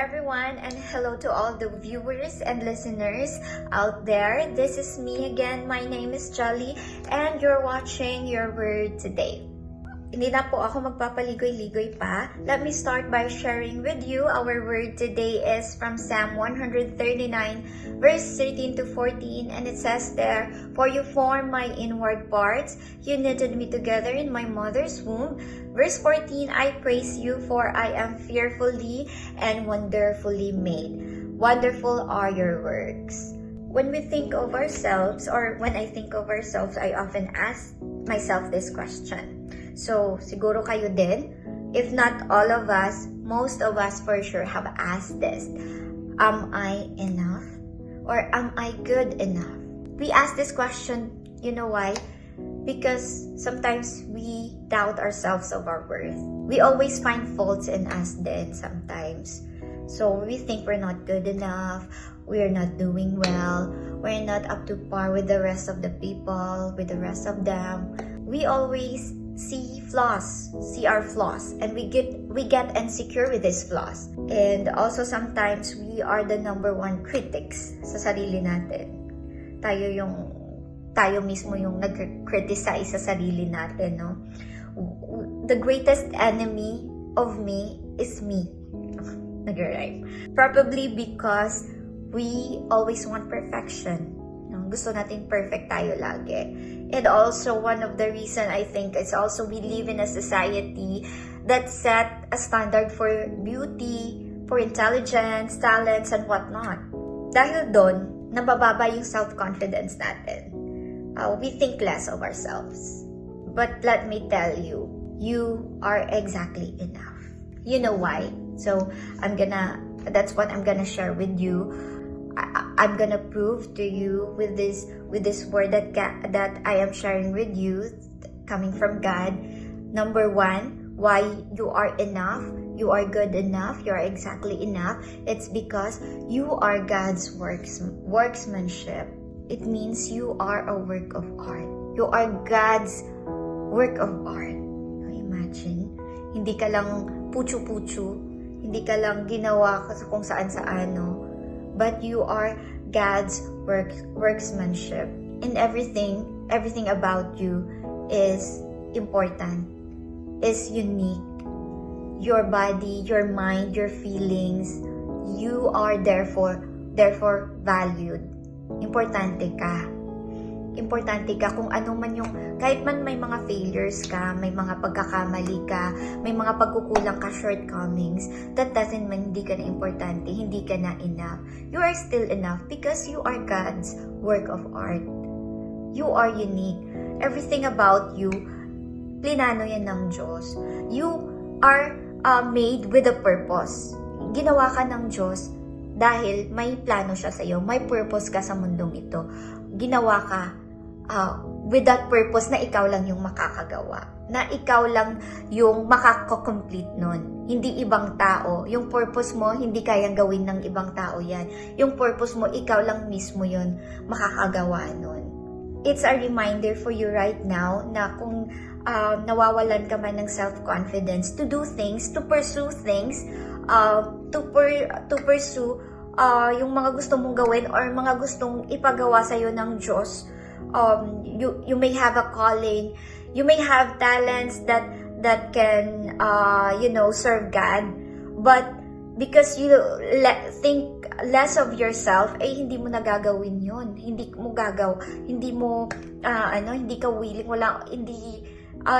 everyone, and hello to all the viewers and listeners out there. This is me again. My name is Jellie, and you're watching Your Word Today. Hindi na po ako magpapaligoy-ligoy pa. Let me start by sharing with you. Our word today is from Psalm 139, verse 13 to 14, and it says there, "For you formed my inward parts, you knitted me together in my mother's womb." Verse 14, "I praise you, for I am fearfully and wonderfully made. Wonderful are your works." When we think of ourselves, or when I think of ourselves, I often ask myself this question. So, siguro kayo din. If not all of us, most of us for sure have asked this. Am I enough? Or am I good enough? We ask this question, you know why? Because sometimes we doubt ourselves of our worth. We always find faults in us then sometimes. So we think we're not good enough, we're not doing well, we're not up to par with the rest of the people, with the rest of them. We always see our flaws, and we get insecure with these flaws. And also sometimes we are the number one critics sa sarili natin. Tayo mismo yung nag-criticize sa sarili natin, no? The greatest enemy of me is me. Nag-rhyme. Probably because we always want perfection. No? Gusto natin perfect tayo lagi. And also, one of the reason I think is also we live in a society that set a standard for beauty, for intelligence, talents, and whatnot. Dahil doon, nabababa yung self-confidence natin. We think less of ourselves. But let me tell you, you are exactly enough. You know why? So, that's what I'm gonna share with you. I'm gonna prove to you with this word that I am sharing with you, coming from God. Number one, why you are enough, you are good enough, you are exactly enough. It's because you are God's workmanship. It means you are a work of art. You are God's work of art. Imagine, hindi ka lang putyo-putyo, hindi ka lang ginawa kung saan-saan, no? But you are God's workmanship. And everything about you is important, is unique. Your body, your mind, your feelings, you are therefore valued. Importante ka. Importante ka kung ano man yung, kahit man may mga failures ka, may mga pagkakamali ka, may mga pagkukulang ka, shortcomings, that doesn't mean hindi ka na importante, hindi ka na enough. You are still enough because you are God's work of art. You are unique. Everything about you, plinano yan ng Diyos. You are made with a purpose. Ginawa ka ng Diyos dahil may plano siya sa iyo, may purpose ka sa mundong ito. Ginawa ka with that purpose na ikaw lang yung makakagawa. Na ikaw lang yung makaka-complete nun. Hindi ibang tao. Yung purpose mo, hindi kayang gawin ng ibang tao yan. Yung purpose mo, ikaw lang mismo yun makakagawa nun. It's a reminder for you right now na kung nawawalan ka man ng self-confidence to do things, to pursue things, to pursue yung mga gusto mong gawin or mga gustong ipagawa sa'yo ng Diyos. You may have a calling, you may have talents that can serve God, but because you think less of yourself, hindi mo nagagawin yun. Hindi ka willing,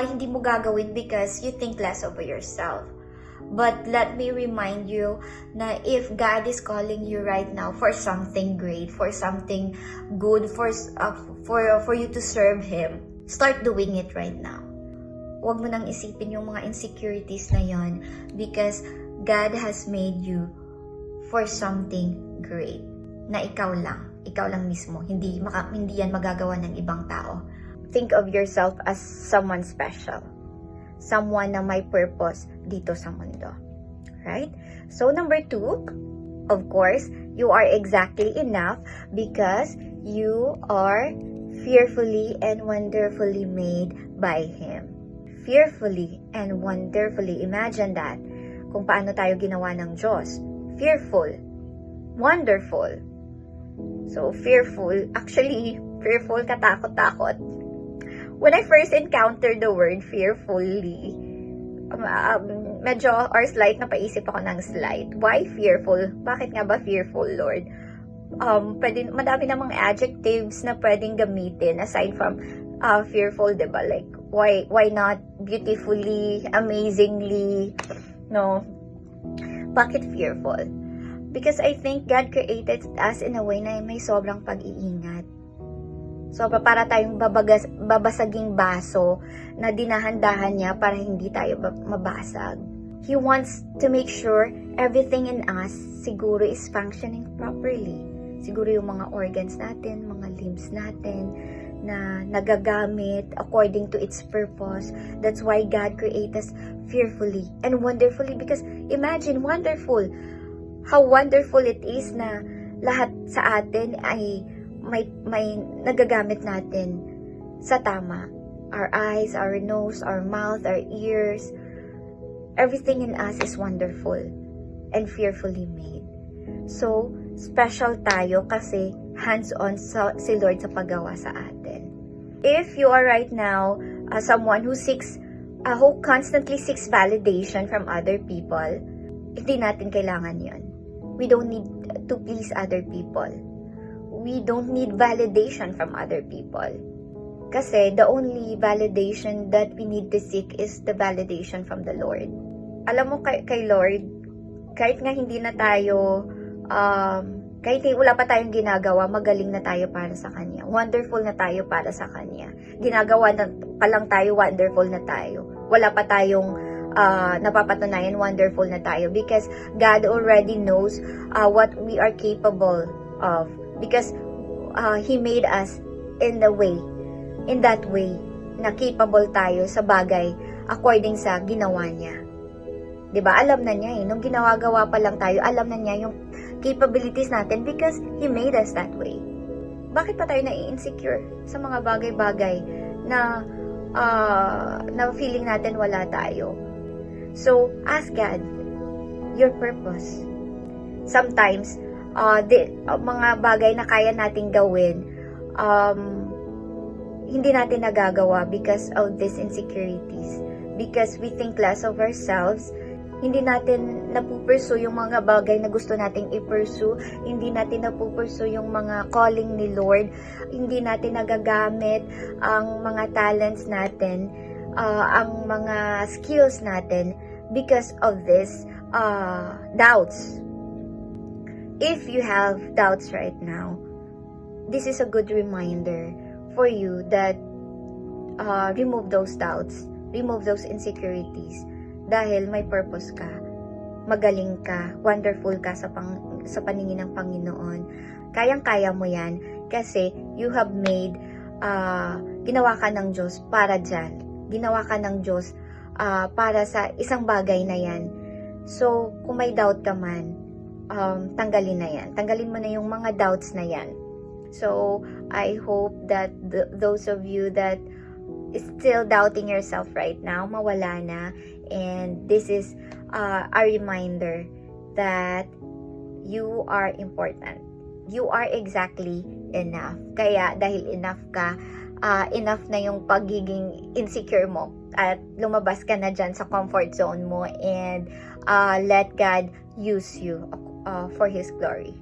hindi mo gagawin because you think less of yourself. But let me remind you na if God is calling you right now for something great, for something good, for you to serve Him, start doing it right now. Huwag mo nang isipin yung mga insecurities na yon, because God has made you for something great na ikaw lang mismo. Hindi yan magagawa ng ibang tao. Think of yourself as someone special. Someone na may purpose dito sa mundo. Right? So, number 2, of course, you are exactly enough because you are fearfully and wonderfully made by Him. Fearfully and wonderfully. Imagine that. Kung paano tayo ginawa ng Diyos. fearful, wonderful. So, fearful, actually, fearful, katakot-takot. When I first encountered the word fearfully, medyo or slight napaisip ako ng slight. Why fearful? Bakit nga ba fearful, Lord? Madami namang adjectives na pwedeng gamitin aside from fearful, diba? Like, why not beautifully, amazingly, no? Bakit fearful? Because I think God created us in a way na may sobrang pag-iingat. So, para tayong babasaging baso na dinahandahan niya para hindi tayo mabasag. He wants to make sure everything in us siguro is functioning properly. Siguro yung mga organs natin, mga limbs natin, na nagagamit according to its purpose. That's why God created us fearfully and wonderfully. Because imagine, wonderful. How wonderful it is na lahat sa atin ay may nagagamit natin sa tama. Our eyes, our nose, our mouth, our ears. Everything in us is wonderful and fearfully made. So, special tayo kasi hands-on si Lord sa paggawa sa atin. If you are right now someone who constantly seeks validation from other people, hindi natin kailangan yun. We don't need to please other people. We don't need validation from other people. Kasi the only validation that we need to seek is the validation from the Lord. Alam mo, kay Lord, kahit nga hindi na tayo, kahit wala pa tayong ginagawa, magaling na tayo para sa Kanya. Wonderful na tayo para sa Kanya. Ginagawa na pa lang tayo, wonderful na tayo. Wala pa tayong napapatunayan, wonderful na tayo. Because God already knows what we are capable of. Because He made us in that way, na capable tayo sa bagay according sa ginawa niya. 'Di ba? Alam na niya nung ginagawa pa lang tayo, alam na niya yung capabilities natin because He made us that way. Bakit pa tayo na-insecure sa mga bagay-bagay na feeling natin wala tayo? So, ask God your purpose. Sometimes, mga bagay na kaya nating gawin, hindi natin nagagawa because of these insecurities. Because we think less of ourselves. Hindi natin napupursue yung mga bagay na gusto nating i-pursue. Hindi natin napupursue yung mga calling ni Lord. Hindi natin nagagamit ang mga talents natin, ang mga skills natin because of this doubts. If you have doubts right now, this is a good reminder for you that remove those doubts, remove those insecurities, dahil may purpose ka, magaling ka, wonderful ka sa paningin ng Panginoon. Kayang-kaya mo yan kasi you have made, ginawa ka ng Diyos para dyan. Ginawa ka ng Diyos para sa isang bagay na yan. So, kung may doubt ka man, tanggalin na yan. Tanggalin mo na yung mga doubts na yan. So, I hope that those of you that is still doubting yourself right now, mawala na. And this is a reminder that you are important. You are exactly enough. Kaya, dahil enough ka, enough na yung pagiging insecure mo. At lumabas ka na dyan sa comfort zone mo and let God use you for His glory.